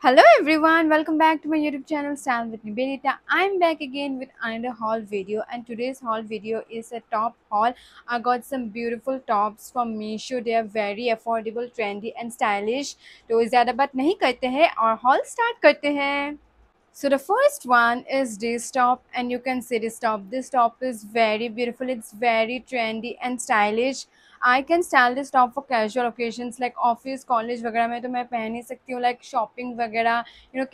Hello everyone, welcome back to my YouTube channel Style with Nivedita. I'm back again with another haul video, and today's haul video is a top haul. I got some beautiful tops from Meesho. They are very affordable, trendy and stylish. तो ज़्यादा बात नहीं करते हैं और haul start करते हैं. So the first one is this top, and you can see this top. This top is very beautiful. It's very trendy and stylish. I can style this top for casual occasions like office, college वगैरह में तो मैं पहन ही सकती हूँ. Like shopping वगैरह,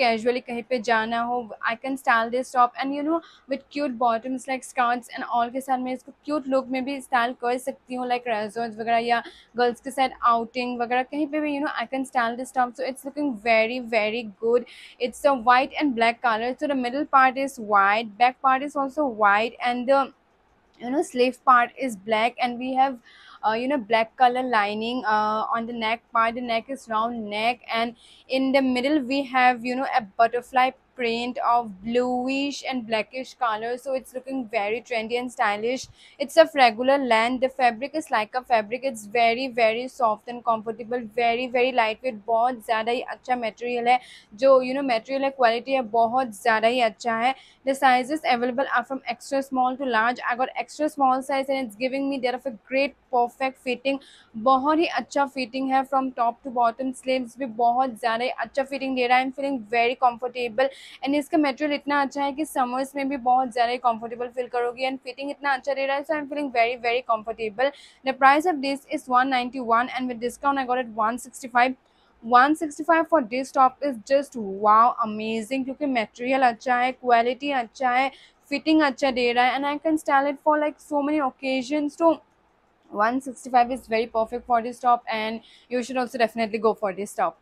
casually कहीं पे जाना हो, I can style this top and with cute bottoms like skirts and all के साथ मैं इसको cute look में भी style कर सकती हूँ, like resorts वगैरह या girls के साथ outing वगैरह कहीं पे भी I can style this top. So it's looking very good. It's a white and black color, so the middle part is white, back part is also white, and the sleeve part is black, and we have black color lining on the neck part. The neck is round neck, and in the middle we have a butterfly print of bluish and blackish color, so it's looking very trendy and stylish. It's of regular length. The fabric is like a fabric. It's very soft and comfortable, very lightweight. बहुत ज़्यादा ही अच्छा material है. जो material है, quality है बहुत ज़्यादा ही अच्छा है. The sizes available are from extra small to large. I got extra small size and it's giving me there of a great perfect fitting. बहुत ही अच्छा फिटिंग है from top to bottom. Sleeves भी बहुत ज़्यादा ही अच्छा फिटिंग दे रहा है. I'm feeling very comfortable and इसका मटेरियल इतना अच्छा है कि समर्स में भी बहुत ज़्यादा ही कंफर्टेबल फील करोगी, एंड फिटिंग इतना अच्छा दे रहा है. So I am feeling very comfortable. The price of this is 191 and with discount I got it 165. 165 for this top is just wow amazing, क्योंकि मटेरियल अच्छा है, क्वालिटी अच्छा है, फिटिंग अच्छा दे रहा है, and I can style it for like so many occasions. तो 165 is very perfect for this top, and you should also definitely go for this top.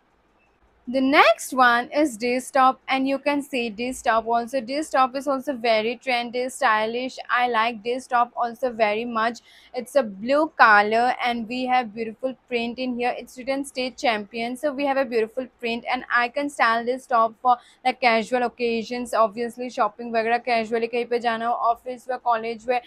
The next one is this top, and you can see this top also. This top is also very trendy, stylish. I like this top also very much. It's a blue color and we have beautiful print in here. It's written state champion, so we have a beautiful print, and I can style this top for like casual occasions. Obviously shopping वगैरह casually कहीं पे जाना हो, office व college व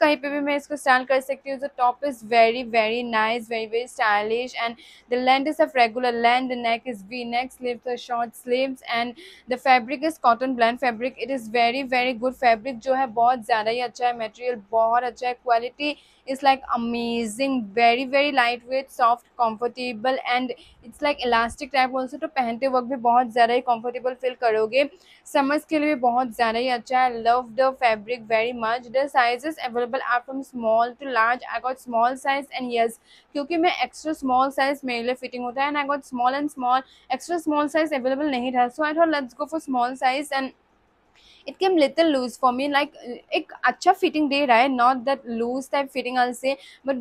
कहीं पे भी मैं इसको style कर सकती हूँ. The top is very nice, very stylish, and the length is of regular length. The neck is V-neck, sleeves are short sleeves, and the fabric is cotton blend fabric. It is very good fabric जो है बहुत ज़्यादा ही अच्छा है. Material बहुत अच्छा है. Quality is like amazing. Very lightweight, soft, comfortable, and it's like elastic type also. तो पहनते वक्त भी बहुत ज़्यादा ही comfortable feel करोगे. समर्स के लिए भी बहुत ज़्यादा ही अच्छा है. Love the fabric very much. The sizes available are from small to large. I got small size, and yes, क्योंकि मैं एक्स्ट्रा स्मॉल साइज मेरे लिए फिटिंग होता है, and I got small and small. Extra small size available नहीं था, so I thought let's go for small size, and it came little loose for me. Like एक अच्छा फिटिंग दे रहा है, not that loose type fitting I'll say, but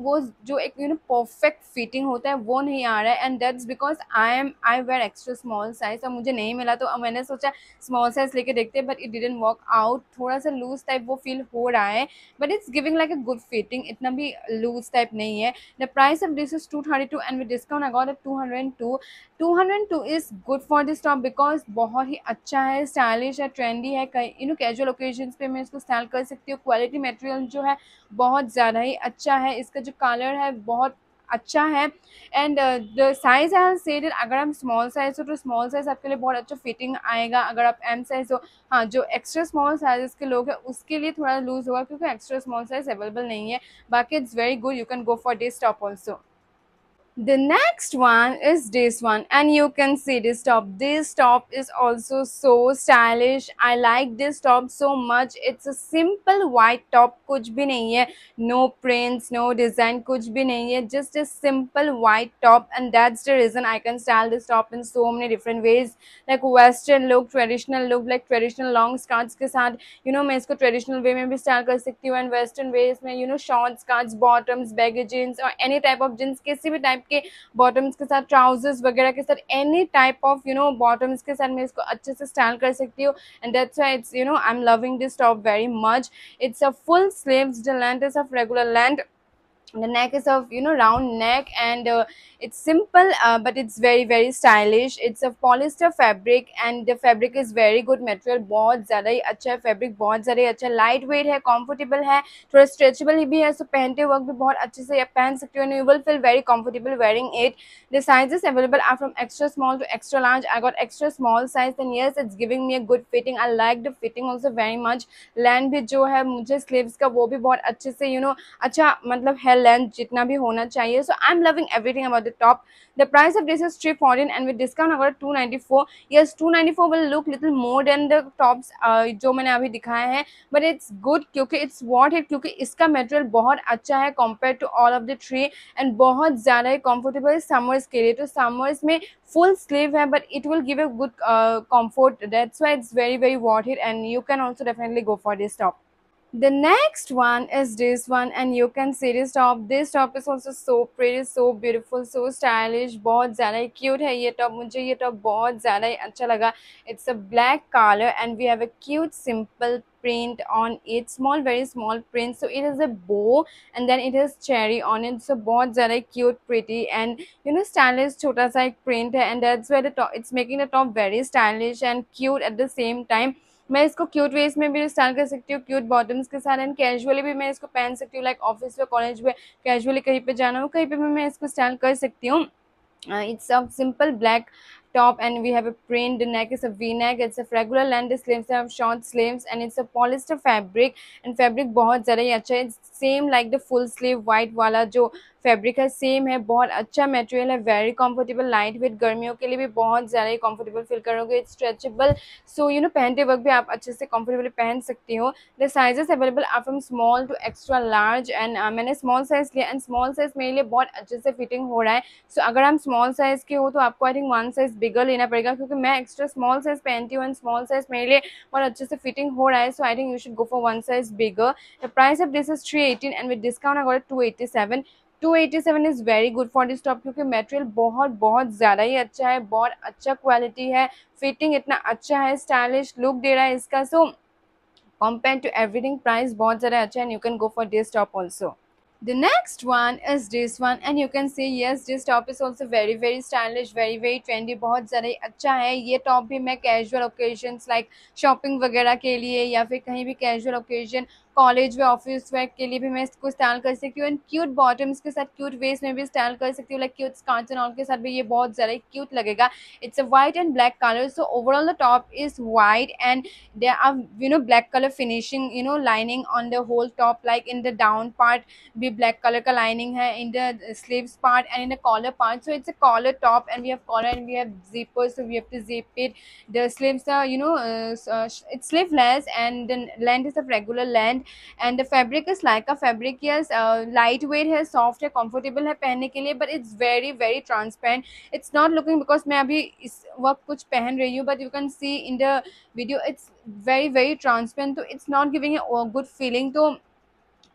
वो जो एक perfect fitting होता है वो नहीं आ रहा है, and that's because I wear extra small size और मुझे नहीं मिला, तो मैंने सोचा small size लेके देखते, but it didn't work out. थोड़ा सा loose type वो feel हो रहा है, but it's giving like a good fitting. इतना भी loose type नहीं है. The price of this is 232 and with discount I got it 202. 202 is good for this top because बहुत ही अच्छा है, स्टाइलिश है, ट्रेंडी है. कैजुअल ओकेजन्स पे मैं इसको स्टाइल कर सकती हूँ. क्वालिटी मटेरियल जो है बहुत ज़्यादा ही अच्छा है. इसका जो कलर है बहुत अच्छा है, and the size I said it. अगर आप स्मॉल साइज हो तो स्मॉल साइज आपके लिए बहुत अच्छा फिटिंग आएगा. अगर आप एम साइज हो, हाँ, जो एक्स्ट्रा स्मॉल साइज के लोग हैं उसके लिए थोड़ा लूज होगा क्योंकि एक्स्ट्रा स्मॉल साइज अवेलेबल नहीं है. बाकी it's very good. You can go for this top also. The next one is this one, and you can see this top. This top is also so stylish. I like this top so much. It's a simple white top, कुछ भी नहीं है, no prints, no design, कुछ भी नहीं है, just a simple white top, and that's the reason I can style this top in so many different ways, like western look, traditional look, like traditional long skirts के साथ मैं इसको traditional way में भी style कर सकती हूँ, and western ways में short skirts, bottoms, baggy jeans और any type of jeans, किसी भी type के बॉटम्स के साथ, ट्राउजर्स वगैरह के साथ, एनी टाइप ऑफ बॉटम्स के साथ मैं इसको अच्छे से स्टाइल कर सकती हूँ, and that's why it's I am loving this top very much. It's a full sleeves. The length is of regular length. the neck is of round neck, and it's simple, but it's very stylish. It's a polyester fabric, and the fabric is very good material, बहुत ज़्यादा ही अच्छा है fabric, बहुत ज़्यादा ही अच्छा, light weight है, comfortable है, थोड़ा स्ट्रेचेबल भी है, सो पहनते वक्त भी बहुत अच्छे से आप पहन सकते हो, and you will feel very comfortable wearing it. The sizes available are from extra small to extra large. I got extra small size, and yes, it's giving me a good fitting. I like the fitting also very much. Land भी जो है मुझे sleeves का वो भी बहुत अच्छे से अच्छा मतलब है, लेंथ जितना भी होना चाहिए. So I am loving everything about the top. The price of this is 314, and with discount I got 294. Yes, 294 will look little more than the tops जो मैंने अभी दिखाए हैं, but it's good क्योंकि it's worth it, क्योंकि इसका material बहुत अच्छा है compared to all of the three, and बहुत ज़्यादा ही comfortable है summers के लिए. तो summers में full sleeve है, but it will give a good comfort. That's why it's very worth it, and you can also definitely go for this top. The next one is this one, and you can see this top. This top is also so pretty, so beautiful, so stylish. बहुत ज़्यादा ही cute है ये top. मुझे ये top बहुत ज़्यादा ही अच्छा लगा. It's a black color, and we have a cute simple print on it. Small, very small print. So it is a bow, and then it has cherry on it. So बहुत ज़्यादा ही cute, pretty, and stylish छोटा सा एक print है, and that's where the top. It's making the top very stylish and cute at the same time. मैं इसको cute veg में भी स्टाइल कर सकती हूँ, क्यूट बॉटम्स के साथ, एंड कैजुअली भी मैं इसको पहन सकती हूँ, लाइक ऑफिस में, कॉलेज में, कैजुअली कहीं पे जाना हो, कहीं पे भी मैं इसको स्टाइल कर सकती हूँ. It's a simple black top, and we have a print. The neck is a v-neck. It's a regular length. The sleeves have short sleeves, and it's a polyester fabric, and fabric बहुत ज़्यादा ही अच्छा है. Same like the full sleeve white वाला जो fabric है, same है, बहुत अच्छा मटेरियल है, वेरी कंफर्टेबल, लाइट वेट, गर्मियों के लिए भी बहुत ज़्यादा ही कंफर्टेबल फील करोगे. इट्स स्ट्रेचेबल, सो पहनते वक्त भी आप अच्छे से कंफर्टेबली पहन सकती हो. The sizes available are from small to extra large, and मैंने स्मॉल साइज़ लिया, एंड स्मॉल साइज़ मेरे लिए बहुत अच्छे से फिटिंग हो रहा है. सो अगर हम स्मॉल साइज़ के हो तो आपको आई थिंक वन साइज़ बिगर लेना पड़ेगा, क्योंकि मैं एक्स्ट्रा स्मॉल साइज़ पहनती हूँ, एंड स्मॉल साइज़ मेरे लिए बहुत अच्छे से फिटिंग हो रहा है. So I think you should go for one size bigger. The price of this is 318, and with discount I got 287. 287 is very good for this top, क्योंकि मटेरियल बहुत बहुत ज़्यादा ही अच्छा है, बहुत अच्छा क्वालिटी है, फिटिंग इतना अच्छा है, स्टाइलिश लुक दे रहा है इसका. So compare to everything price बहुत ज़्यादा अच्छा है, and you can go for this top also. The next one is this one, and you can see yes, this top is also very stylish, very trendy, बहुत ज़्यादा ही अच्छा है. ये top भी मैं कैजुअल ओकेजन्स लाइक शॉपिंग वगैरह के लिए, या फिर कहीं भी कैजुअल ओकेजन, कॉलेज व ऑफिस वेयर के लिए भी मैं इसको स्टाइल कर सकती हूँ, एंड क्यूट बॉटम्स के साथ, क्यूट वेस्ट में भी स्टाइल कर सकती हूँ, like cute skirts and all के साथ भी ये बहुत ज़्यादा क्यूट लगेगा. It's a white and black colour. So overall the top is white, and there are black color finishing, lining on the whole top, like in the down part भी black color का lining है, in the sleeves part and in the collar part. So it's a collar top, and we have collar, and we have zippers, so we have to zip it. The sleeves are it's sleeveless, and the length is of regular length, and the fabric is like a fabric. Yes, lightweight है, soft है, comfortable है पहनने के लिए, but it's very transparent. It's not looking, because मैं अभी इस वक्त कुछ पहन रही हूँ, but you can see in the video it's very transparent, तो it's not giving a good feeling. तो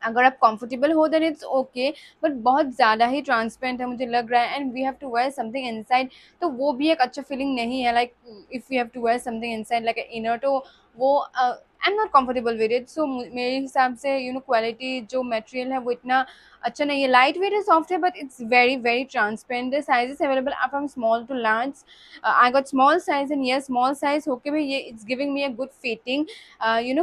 अगर आप कंफर्टेबल हो देन इट्स ओके, बट बहुत ज़्यादा ही ट्रांसपेरेंट है मुझे लग रहा है, and we have to wear something inside, तो वो भी एक अच्छा फीलिंग नहीं है. Like if you have to wear something inside like inner, तो वो I am not comfortable with it. So मेरे हिसाब से क्वालिटी जो मटेरियल है वो इतना अच्छा नहीं है. लाइट वेट है, सॉफ्ट है, but it's very transparent. The sizes available are from small to large. I got small size, and ये स्मॉल साइज होके भी ये it's giving me a good fitting.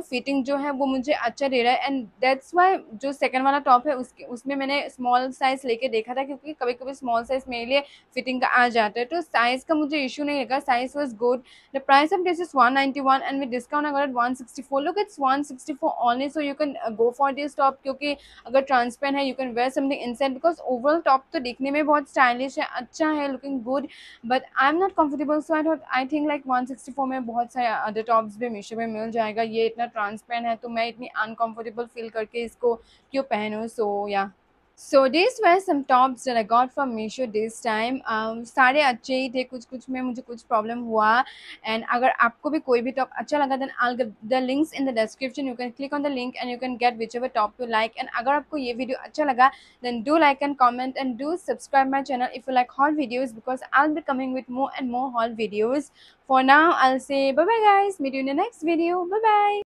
Fitting जो है वो मुझे अच्छा दे रहा है, एंड दैट्स वाई जो सेकंड वाला टॉप है उसमें मैंने स्मॉल साइज़ लेके देखा था, क्योंकि कभी कभी स्मॉल साइज़ मेरे लिए फिटिंग का आ जाता है, तो साइज़ का मुझे इशू नहीं लगा. Size was good. The price of this is 191, and with discount I got 164. Look it's 164 only. So you can go for this top, क्योंकि अगर ट्रांसपेरेंट है, you can wear something inside, because overall top तो दिखने में बहुत stylish है, अच्छा है, looking good, but I am not comfortable. So I think like 164 में बहुत सारे अदर टॉप्स भी मीशो पे मिल जाएगा. ये इतना ट्रांसपेरेंट है, तो मैं इतनी अनकंफर्टेबल फील करके इसको क्यों पहनूँ. सो या, so these were some tops that I got from Meesho this time. सारे अच्छे ही थे, कुछ में मुझे कुछ प्रॉब्लम हुआ, एंड अगर आपको भी कोई भी टॉप अच्छा लगा, then I'll give the links in the description. You can click on the link and you can get whichever top you like. And अगर आपको ये वीडियो अच्छा लगा, then do like and comment, and do subscribe my channel if you like haul videos, because I'll be coming with more and more haul videos. For now, I'll say bye bye guys. Meet you in the next video. Bye bye.